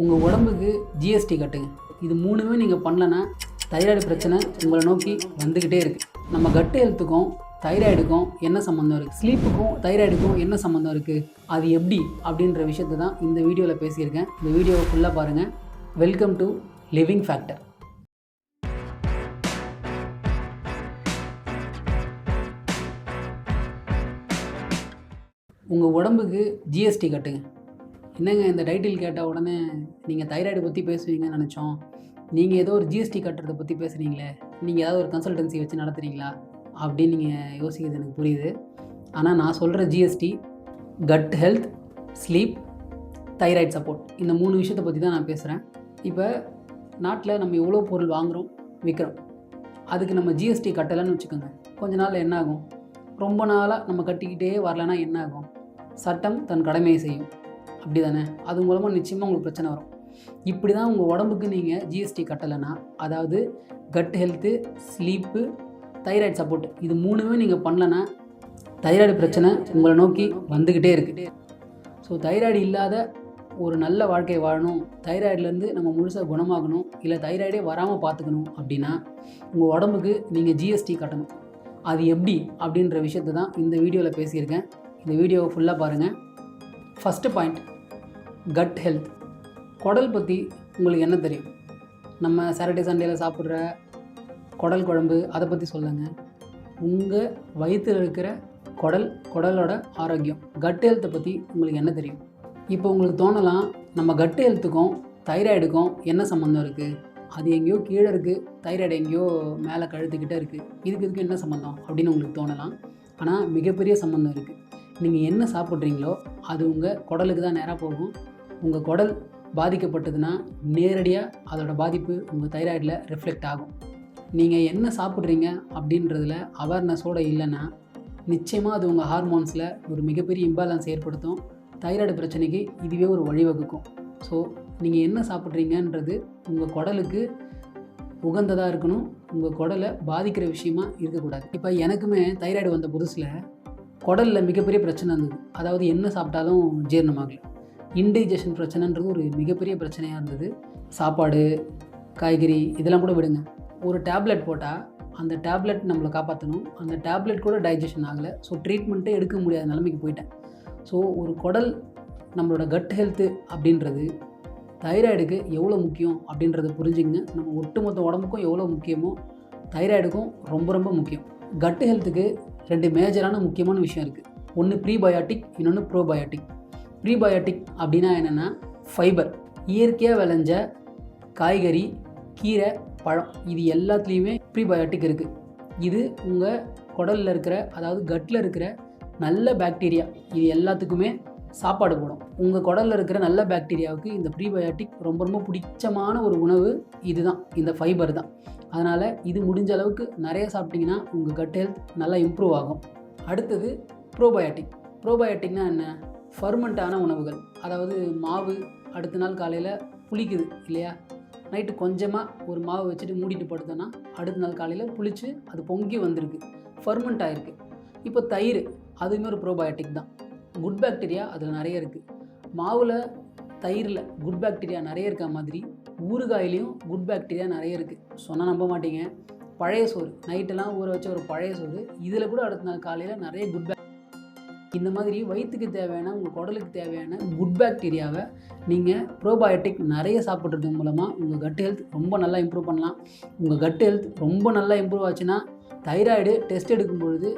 உங்கள் உடம்புக்கு ஜிஎஸ்டி கட்டுங்க. இது மூணுமே நீங்கள் பண்ணலன்னா தைராய்டு பிரச்சனை உங்களை நோக்கி வந்துக்கிட்டே இருக்குது. நம்ம கட்டு ஹெல்த்துக்கும் தைராய்டுக்கும் என்ன சம்மந்தம் இருக்குது, ஸ்லீப்புக்கும் தைராய்டுக்கும் என்ன சம்மந்தம் இருக்குது, அது எப்படி அப்படின்ற விஷயத்தை தான் இந்த வீடியோவில் பேசியிருக்கேன். இந்த வீடியோவை ஃபுல்லாக பாருங்கள். Welcome to living factor. உங்கள் உடம்புக்கு ஜிஎஸ்டி கட்டுங்க. என்னங்க இந்த டைட்டில் கேட்டால் உடனே நீங்கள் தைராய்டு பற்றி பேசுவீங்கன்னு நினச்சோம். நீங்கள் ஏதோ ஒரு ஜிஎஸ்டி கட்டுறதை பற்றி பேசுகிறீங்களே, நீங்கள் ஏதாவது ஒரு கன்சல்டன்சி வச்சு நடத்துகிறீங்களா அப்படின்னு நீங்கள் யோசிக்கிறது எனக்கு புரியுது. ஆனால் நான் சொல்கிற GST cut health, sleep, thyroid support, இந்த 3 விஷயத்தை பற்றி தான் நான் பேசுகிறேன். இப்போ நாட்டில் நம்ம எவ்வளோ பொருள் வாங்குகிறோம், விற்கிறோம், அதுக்கு நம்ம ஜிஎஸ்டி கட்டலைன்னு வச்சுக்கோங்க. கொஞ்ச நாளில் என்ன ஆகும்? ரொம்ப நாளாக நம்ம கட்டிக்கிட்டே வரலைன்னா என்ன ஆகும்? சட்டம் தன் கடமையை செய்யும், அப்படி தானே? அது மூலமாக நிச்சயமாக உங்களுக்கு பிரச்சனை வரும். இப்படி தான் உங்கள் உடம்புக்கு நீங்கள் ஜிஎஸ்டி கட்டலைன்னா, அதாவது cut health, sleep, thyroid support, இது மூணுமே நீங்கள் பண்ணலன்னா தைராய்டு பிரச்சனை உங்களை நோக்கி வந்துக்கிட்டே இருக்குது. ஸோ தைராய்டு இல்லாத ஒரு நல்ல வாழ்க்கையை வாழணும், தைராய்டுலேருந்து நம்ம முழுசாக குணமாகணும், இல்லை தைராய்டே வராமல் பார்த்துக்கணும் அப்படின்னா உங்கள் உடம்புக்கு நீங்கள் ஜிஎஸ்டி கட்டணும். அது எப்படி அப்படின்ற விஷயத்தை தான் இந்த வீடியோவில் பேசியிருக்கேன். இந்த வீடியோவை ஃபுல்லாக பாருங்கள். First point, cut health. குடல் பற்றி உங்களுக்கு என்ன தெரியும்? நம்ம சாட்டர்டே சண்டேயில் சாப்பிட்ற குடல் குழம்பு, அதை பற்றி சொல்லுங்கள். உங்கள் வயிற்றில் இருக்கிற குடலோட ஆரோக்கியம், கட் ஹெல்த்தை பற்றி உங்களுக்கு என்ன தெரியும்? இப்போ உங்களுக்கு தோணலாம், நம்ம கட் ஹெல்த்துக்கும் தைராய்டுக்கும் என்ன சம்மந்தம் இருக்குது? அது எங்கேயோ கீழே இருக்குது, தைராய்டு எங்கேயோ மேலே கழுத்துக்கிட்டே இருக்குது, இதுக்கு என்ன சம்மந்தம் அப்படின்னு உங்களுக்கு தோணலாம். ஆனால் மிகப்பெரிய சம்மந்தம் இருக்குது. நீங்கள் என்ன சாப்பிட்றீங்களோ அது உங்கள் குடலுக்கு தான் நேராக போகும். உங்கள் குடல் பாதிக்கப்பட்டதுன்னா நேரடியாக அதோடய பாதிப்பு உங்கள் தைராய்டில் ரிஃப்ளெக்ட் ஆகும். நீங்கள் என்ன சாப்பிட்றீங்க அப்படின்றதில் அவேர்னஸோடு இல்லைன்னா நிச்சயமாக அது உங்கள் ஹார்மோன்ஸில் ஒரு மிகப்பெரிய இம்பேலன்ஸ் ஏற்படுத்தும். தைராய்டு பிரச்சனைக்கு இதுவே ஒரு வழிவகுக்கும். ஸோ நீங்கள் என்ன சாப்பிட்றீங்கன்றது உங்கள் குடலுக்கு உகந்ததாக இருக்கணும், உங்கள் குடலை பாதிக்கிற விஷயமா இருக்கக்கூடாது. இப்போ எனக்குமே தைராய்டு வந்த புதுசில் குடலில் மிகப்பெரிய பிரச்சனை இருந்தது. அதாவது என்ன சாப்பிட்டாலும் ஜீரணமாகலை. இன்டைஜஷன் பிரச்சனைன்றது ஒரு மிகப்பெரிய பிரச்சனையாக இருந்தது. சாப்பாடு, காய்கறி இதெல்லாம் கூட விடுங்க, ஒரு டேப்லெட் போட்டால் அந்த டேப்லெட் நம்மளை காப்பாற்றணும், அந்த டேப்லெட் கூட டைஜஷன் ஆகலை. ஸோ ட்ரீட்மெண்ட்டே எடுக்க முடியாத நிலைமைக்கு போயிட்டேன். ஸோ ஒரு குடல், நம்மளோட கட் ஹெல்த்து அப்படின்றது தைராய்டுக்கு எவ்வளோ முக்கியம் அப்படின்றத புரிஞ்சுங்க. நம்ம ஒட்டுமொத்த உடம்புக்கும் எவ்வளோ முக்கியமோ தைராய்டுக்கும் ரொம்ப ரொம்ப முக்கியம். கட் ஹெல்த்துக்கு 2 மேஜரான முக்கியமான விஷயம் இருக்குது. ஒன்று ப்ரீபயோட்டிக், இன்னொன்று ப்ரோபயோட்டிக். ப்ரீபயோட்டிக் அப்படின்னா என்னென்னா, ஃபைபர், இயற்கையாக விளைஞ்ச காய்கறி, கீரை, பழம், இது எல்லாத்துலேயுமே ப்ரீபயோட்டிக் இருக்குது. இது உங்கள் குடலில் இருக்கிற, அதாவது கட்டில் இருக்கிற நல்ல பாக்டீரியா, இது எல்லாத்துக்குமே சாப்பாடு போடும். உங்கள் குடலில் இருக்கிற நல்ல பாக்டீரியாவுக்கு இந்த ப்ரீபயோட்டிக் ரொம்ப ரொம்ப பிடிச்சமான ஒரு உணவு இதுதான், இந்த ஃபைபர் தான். அதனால் இது முடிஞ்ச அளவுக்கு நிறைய சாப்பிட்டிங்கன்னா உங்கள் கட் ஹெல்த் நல்லா இம்ப்ரூவ் ஆகும். அடுத்தது ப்ரோபயோட்டிக். ப்ரோபயோட்டிக்னால் என்ன? ஃபர்மெண்ட்டான உணவுகள், அதாவது மாவு அடுத்த நாள் காலையில் புளிக்குது இல்லையா, நைட்டு கொஞ்சமாக ஒரு மாவு வச்சுட்டு மூடிட்டு படுத்தோன்னா அடுத்த நாள் காலையில் புளிச்சு அது பொங்கி வந்திருக்கு, ஃபர்மெண்ட் ஆகிருக்கு. இப்போ தயிர், அதுவுமே ஒரு ப்ரோபயோட்டிக் தான். குட் பாக்டீரியா அதில் நிறைய இருக்குது. மாவில், தயிரில் குட் பாக்டீரியா நிறைய இருக்க மாதிரி ஊறுகாயிலையும் குட் பாக்டீரியா நிறைய இருக்குது. சொன்னால் நம்ப மாட்டீங்க, பழைய சோறு, நைட்டெல்லாம் ஊற வச்ச ஒரு பழைய சோறு, இதில் கூட அடுத்த நாள் காலையில் நிறைய குட் இந்த மாதிரி வயிற்றுக்கு தேவையான, உங்கள் குடலுக்கு தேவையான குட் பாக்டீரியாவை நீங்கள் ப்ரோபயோட்டிக் நிறைய சாப்பிட்றது மூலமாக உங்கள் கட் ஹெல்த் ரொம்ப நல்லா இம்ப்ரூவ் பண்ணலாம். உங்கள் கட் ஹெல்த் ரொம்ப நல்லா இம்ப்ரூவ் ஆச்சுன்னா தைராய்டு டெஸ்ட் எடுக்கும் பொழுது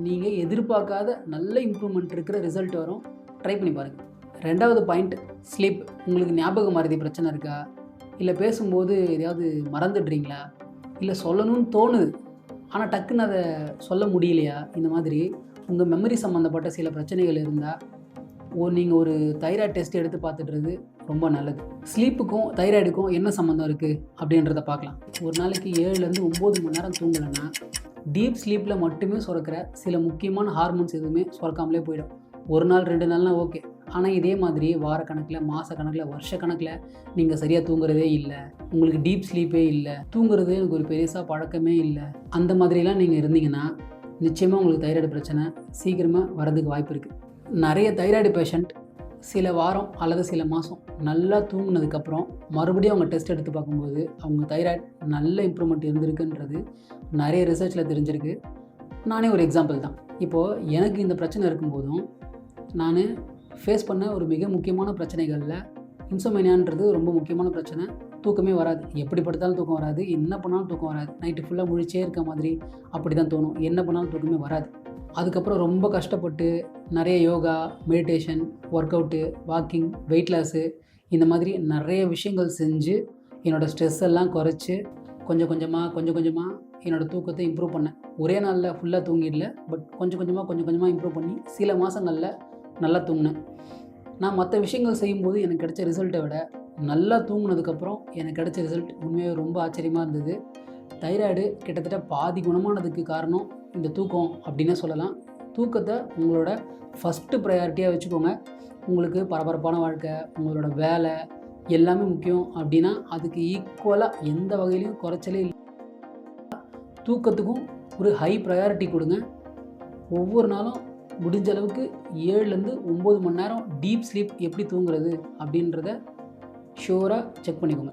நீங்கள் எதிர்பார்க்காத நல்ல இம்ப்ரூவ்மெண்ட் இருக்கிற ரிசல்ட் வரும். ட்ரை பண்ணி பாருங்கள். 2வது பாயிண்ட், ஸ்லீப். உங்களுக்கு ஞாபக மறதி பிரச்சனை இருக்கா? இல்லை பேசும்போது எதையாவது மறந்துடுறீங்களா? இல்லை சொல்லணும்னு தோணுது ஆனால் டக்குன்னு அதை சொல்ல முடியலையா? இந்த மாதிரி உங்கள் மெமரி சம்மந்தப்பட்ட சில பிரச்சனைகள் இருந்தால் நீங்கள் ஒரு தைராய்டு டெஸ்ட் எடுத்து பார்த்துடுறது ரொம்ப நல்லது. ஸ்லீப்புக்கும் தைராய்டுக்கும் என்ன சம்மந்தம் இருக்குது அப்படின்றத பார்க்கலாம். ஒரு நாளைக்கு 7லேருந்து 9 மணி நேரம் தூங்கலைன்னா டீப் ஸ்லீப்பில் மட்டுமே சுரக்கிற சில முக்கியமான ஹார்மோன்ஸ் எதுவுமே சுரக்காமலே போயிடும். ஒரு நாள் 2 நாள்னால் ஓகே. ஆனால் இதே மாதிரி வாரக்கணக்கில், மாதக்கணக்கில், வருஷக்கணக்கில் நீங்கள் சரியாக தூங்குறதே இல்லை, உங்களுக்கு டீப் ஸ்லீப்பே இல்லை, தூங்குறது எனக்கு ஒரு பெருசாக பழக்கமே இல்லை, அந்த மாதிரிலாம் நீங்கள் இருந்தீங்கன்னா நிச்சயமாக உங்களுக்கு தைராய்டு பிரச்சனை சீக்கிரமாக வரதுக்கு வாய்ப்பு இருக்குது. நிறைய தைராய்டு பேஷண்ட் சில வாரம் அல்லது சில மாதம் நல்லா தூங்குனதுக்கப்புறம் மறுபடியும் அவங்க டெஸ்ட் எடுத்து பார்க்கும்போது அவங்க தைராய்டு நல்ல இம்ப்ரூவ்மெண்ட் இருந்திருக்குன்றது நிறைய ரிசர்ச்சில் தெரிஞ்சிருக்கு. நானே ஒரு எக்ஸாம்பிள் தான். இப்போது எனக்கு இந்த பிரச்சனை இருக்கும்போதும் நான் ஃபேஸ் பண்ண ஒரு மிக முக்கியமான பிரச்சனைகளில் இன்சோமேனியான்றது ரொம்ப முக்கியமான பிரச்சனை. தூக்கமே வராது, எப்படி படுத்தாலும் தூக்கம் வராது, என்ன பண்ணாலும் தூக்கம் வராது, நைட்டு ஃபுல்லாக முழிச்சே இருக்க மாதிரி அப்படி தான் தோணும், என்ன பண்ணாலும் தூக்கமே வராது. அதுக்கப்புறம் ரொம்ப கஷ்டப்பட்டு நிறைய yoga, meditation, work out, walking, weight loss இந்த மாதிரி நிறைய விஷயங்கள் செஞ்சு என்னோடய ஸ்ட்ரெஸ் எல்லாம் குறைச்சி கொஞ்சம் கொஞ்சமாக என்னோடய தூக்கத்தை இம்ப்ரூவ் பண்ணேன். ஒரே நாளில் ஃபுல்லாக தூங்கிடல, பட் கொஞ்சம் கொஞ்சமாக இம்ப்ரூவ் பண்ணி சில மாதங்களில் நல்லா தூங்கினேன். நான் மற்ற விஷயங்கள் செய்யும்போது எனக்கு கிடைச்ச ரிசல்ட்டை விட நல்லா தூங்கினதுக்கப்புறம் எனக்கு கிடைச்ச ரிசல்ட் உண்மையாக ரொம்ப ஆச்சரியமாக இருந்தது. தைராய்டு கிட்டத்தட்ட பாதி குணமானதுக்கு காரணம் இந்த தூக்கம் அப்படின்னே சொல்லலாம். தூக்கத்தை உங்களோட ஃபஸ்ட்டு ப்ரையாரிட்டியாக வச்சுக்கோங்க. உங்களுக்கு பரபரப்பான வாழ்க்கை, உங்களோட வேலை எல்லாமே முக்கியம் அப்படின்னா அதுக்கு ஈக்குவலாக எந்த வகையிலையும் குறைச்சலே இல்லை. தூக்கத்துக்கும் ஒரு ஹை ப்ரையாரிட்டி கொடுங்க. ஒவ்வொரு நாளும் முடிஞ்ச அளவுக்கு 7லேருந்து 9 மணி நேரம் டீப் ஸ்லீப் எப்படி தூங்குறது அப்படின்றத ஷூராக செக் பண்ணிக்கோங்க.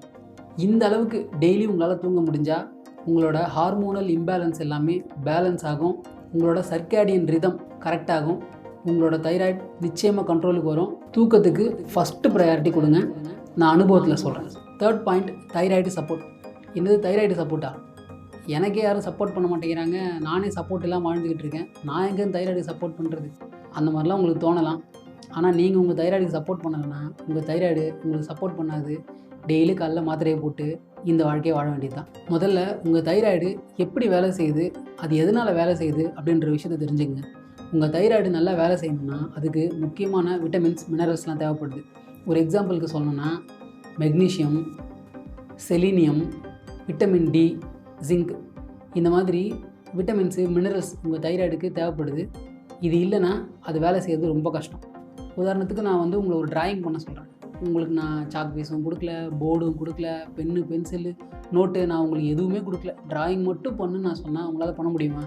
இந்த அளவுக்கு டெய்லி உங்களால் தூங்க முடிஞ்சால் உங்களோட ஹார்மோனல் இம்பேலன்ஸ் எல்லாமே பேலன்ஸ் ஆகும், உங்களோட சர்க்காடியன் ரிதம் கரெக்டாகும், உங்களோட தைராய்டு நிச்சயமாக கண்ட்ரோலுக்கு வரும். தூக்கத்துக்கு ஃபஸ்ட்டு ப்ரையாரிட்டி கொடுங்க. நான் அனுபவத்தில் சொல்கிறேன். 3rd point, thyroid support. என்னது தைராய்டு சப்போர்ட்டா? எனக்கே யாரும் சப்போர்ட் பண்ண மாட்டேங்கிறாங்க, நானே சப்போர்ட் இல்லாமல் வாழ்ந்துக்கிட்டு இருக்கேன், நான் எங்கே தைராய்டு சப்போர்ட் பண்ணுறது? அந்த மாதிரிலாம் உங்களுக்கு தோணலாம். ஆனால் நீங்கள் உங்கள் தைராய்டுக்கு சப்போர்ட் பண்ணலைன்னா உங்கள் தைராய்டு உங்களுக்கு சப்போர்ட் பண்ணாது. டெய்லி காலைல மாத்திரையை போட்டு இந்த வாழ்க்கையை வாழ வேண்டியது தான். முதல்ல உங்கள் தைராய்டு எப்படி வேலை செய்யுது, அது எதனால் வேலை செய்யுது அப்படின்ற விஷயத்தை தெரிஞ்சுங்க. உங்கள் தைராய்டு நல்லா வேலை செய்யணும்னா அதுக்கு முக்கியமான விட்டமின்ஸ், மினரல்ஸ்லாம் தேவைப்படுது. ஒரு எக்ஸாம்பிளுக்கு சொல்லணும்னா magnesium, selenium, vitamin D, zinc இந்த மாதிரி விட்டமின்ஸு, மினரல்ஸ் உங்கள் தைராய்டுக்கு தேவைப்படுது. இது இல்லைன்னா அது வேலை செய்கிறது ரொம்ப கஷ்டம். உதாரணத்துக்கு நான் உங்களை ஒரு டிராயிங் பண்ண சொல்கிறேன். உங்களுக்கு நான் சாக் பீஸும் கொடுக்கல, போர்டும் கொடுக்கல, பென்னு, பென்சிலு, நோட்டு நான் உங்களுக்கு எதுவுமே கொடுக்கல. டிராயிங் மட்டும் பண்ணுன்னு நான் சொன்னால் உங்களால் பண்ண முடியுமா?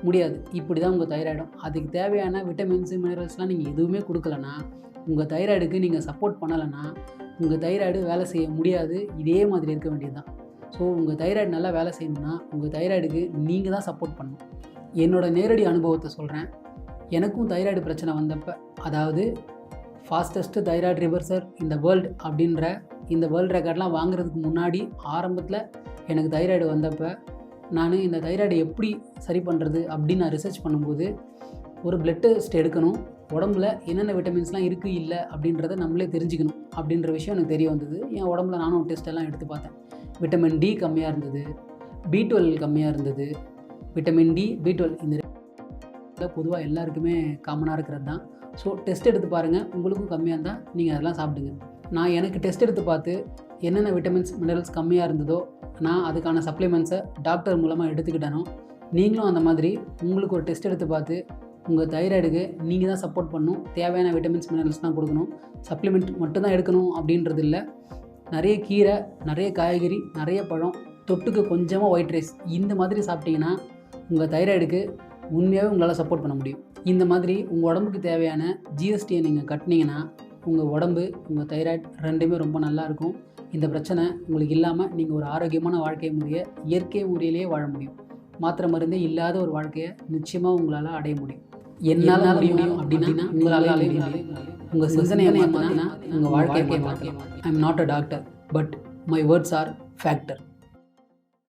முடியாது. இப்படி தான் உங்கள் தைராய்டும். அதுக்கு தேவையான விட்டமின்ஸு, மினரல்ஸ்லாம் நீங்கள் எதுவுமே கொடுக்கலன்னா, உங்கள் தைராய்டுக்கு நீங்கள் சப்போர்ட் பண்ணலைன்னா உங்கள் தைராய்டு வேலை செய்ய முடியாது. இதே மாதிரி இருக்க வேண்டியது தான். ஸோ உங்கள் தைராய்டு நல்லா வேலை செய்யணும்னா உங்கள் தைராய்டுக்கு நீங்கள் தான் சப்போர்ட் பண்ணணும். என்னோடய நேரடி அனுபவத்தை சொல்கிறேன். எனக்கும் தைராய்டு பிரச்சனை வந்தப்போ, அதாவது ஃபாஸ்டஸ்ட்டு தைராய்டு ரிவர்சர் இந்த வேர்ல்டு அப்படின்ற இந்த வேர்ல்டு ரெக்கார்ட்லாம் வாங்குறதுக்கு முன்னாடி ஆரம்பத்தில் எனக்கு தைராய்டு வந்தப்போ நான் இந்த தைராய்டு எப்படி சரி பண்ணுறது அப்படின்னு நான் ரிசர்ச் பண்ணும்போது ஒரு பிளட் டெஸ்ட் எடுக்கணும், உடம்புல என்னென்ன விட்டமின்ஸ்லாம் இருக்குது இல்லை அப்படின்றத நம்மளே தெரிஞ்சுக்கணும் அப்படின்ற விஷயம் எனக்கு தெரிய வந்தது. என் உடம்புல நானும் டெஸ்ட் எல்லாம் எடுத்து பார்த்தேன். விட்டமின் டி கம்மியாக இருந்தது, B12 கம்மியாக இருந்தது. விட்டமின் டி, B12 இந்த பொதுவாக எல்லாருக்குமே காமனாக இருக்கிறது தான். ஸோ டெஸ்ட் எடுத்து பாருங்கள், உங்களுக்கும் கம்மியாக இருந்தால் நீங்கள் அதெல்லாம் சாப்பிடுங்க. நான் எனக்கு டெஸ்ட் எடுத்து பார்த்து என்னென்ன விட்டமின்ஸ், மினரல்ஸ் கம்மியாக இருந்ததோ நான் அதுக்கான சப்ளிமெண்ட்ஸை டாக்டர் மூலமாக எடுத்துக்கிட்டேனோ, நீங்களும் அந்த மாதிரி உங்களுக்கு ஒரு டெஸ்ட் எடுத்து பார்த்து உங்கள் தைராய்டுக்கு நீங்கள் தான் சப்போர்ட் பண்ணணும். தேவையான விட்டமின்ஸ், மினரல்ஸ் தான் கொடுக்கணும். சப்ளிமெண்ட் மட்டும்தான் எடுக்கணும் அப்படின்றது இல்லை. நிறைய கீரை, நிறைய காய்கறி, நிறைய பழம், தொட்டுக்கு கொஞ்சமாக ஒயிட் ரைஸ் இந்த மாதிரி சாப்பிட்டிங்கன்னா உங்கள் தைராய்டுக்கு உண்மையாகவே உங்களால் சப்போர்ட் பண்ண முடியும். இந்த மாதிரி உங்கள் உடம்புக்கு தேவையான ஜிஎஸ்டியை நீங்கள் கட்டினீங்கன்னா உங்கள் உடம்பு, உங்கள் தைராய்டு ரெண்டுமே ரொம்ப நல்லாயிருக்கும். இந்த பிரச்சனை உங்களுக்கு இல்லாமல் நீங்கள் ஒரு ஆரோக்கியமான வாழ்க்கை முறையை இயற்கை முறையிலேயே வாழ முடியும். மாத்திரை மருந்தே இல்லாத ஒரு வாழ்க்கையை நிச்சயமாக உங்களால் அடைய முடியும். என்னால் முடியும் அப்படின்னா உங்களால் முடியும். உங்கள் சிந்தனையை மாற்றினா உங்கள் வாழ்க்கையை மாற்றலாம். I am not a doctor, but my words R factor.